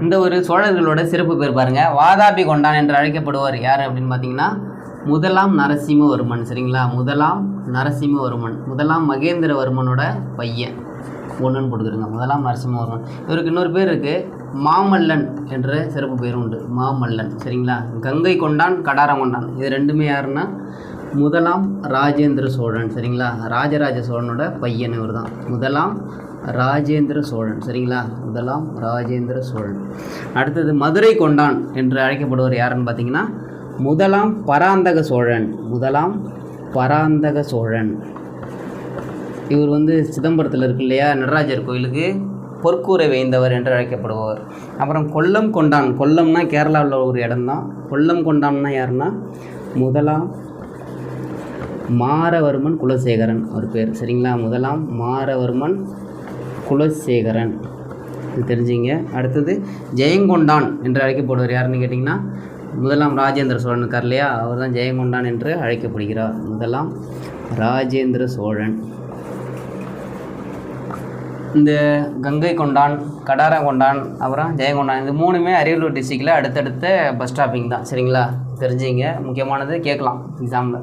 இந்த ஒரு சோழர்களோட சிறப்பு பேர் பாருங்கள். வாதாபி கொண்டான் என்று அழைக்கப்படுவார் யார் அப்படின்னு பார்த்தீங்கன்னா முதலாம் நரசிம்மவர்மன். சரிங்களா, முதலாம் நரசிம்மவர்மன், முதலாம் மகேந்திரவர்மனோட பையன். ஒன்றுன்னு போட்டுக்கிறோங்க, முதலாம் நரசிம்மவர்மன். இவருக்கு இன்னொரு பேர் இருக்குது, மாமல்லன் என்ற சிறப்பு பேரும் உண்டு, மாமல்லன். சரிங்களா, கங்கை கொண்டான், கடாரம் கொண்டான், இது ரெண்டுமே யாருன்னா முதலாம் ராஜேந்திர சோழன். சரிங்களா, ராஜராஜ சோழனோட பையன் இவர் தான், முதலாம் ராஜேந்திர சோழன். சரிங்களா, முதலாம் ராஜேந்திர சோழன். அடுத்தது மதுரை கொண்டான் என்று அழைக்கப்படுவர் யாருன்னு பார்த்தீங்கன்னா முதலாம் பராந்தக சோழன். முதலாம் பராந்தக சோழன். இவர் வந்து சிதம்பரத்தில் இருக்கு இல்லையா, நடராஜர் கோயிலுக்கு பொற்கூரை வேந்தவர் என்று அழைக்கப்படுபவர். அப்புறம் கொல்லம் கொண்டான். கொல்லம்னா கேரளாவில் ஒரு இடம்தான். கொல்லம் கொண்டான்னா யாருன்னா முதலாம் மாரவர்மன் குலசேகரன் அவர் பேர். சரிங்களா, முதலாம் மாரவர்மன் குலசேகரன், இது தெரிஞ்சுங்க. அடுத்தது ஜெயங்கொண்டான் என்று அழைக்கப்படுவர் யாருன்னு கேட்டிங்கன்னா முதலாம் ராஜேந்திர சோழன் இருக்கார் இல்லையா, அவர் தான் ஜெயங்கொண்டான் என்று அழைக்கப்படுகிறார், முதலாம் ராஜேந்திர சோழன். இந்த கங்கை கொண்டான், கடார கொண்டான், அப்புறம் ஜெயங்கொண்டான், இந்த மூணுமே அரியலூர் டிஸ்ட்ரிக்டில் அடுத்தடுத்த பஸ் ஸ்டாப்பிங் தான். சரிங்களா, தெரிஞ்சுங்க, முக்கியமானது கேட்கலாம் எக்ஸாமில்.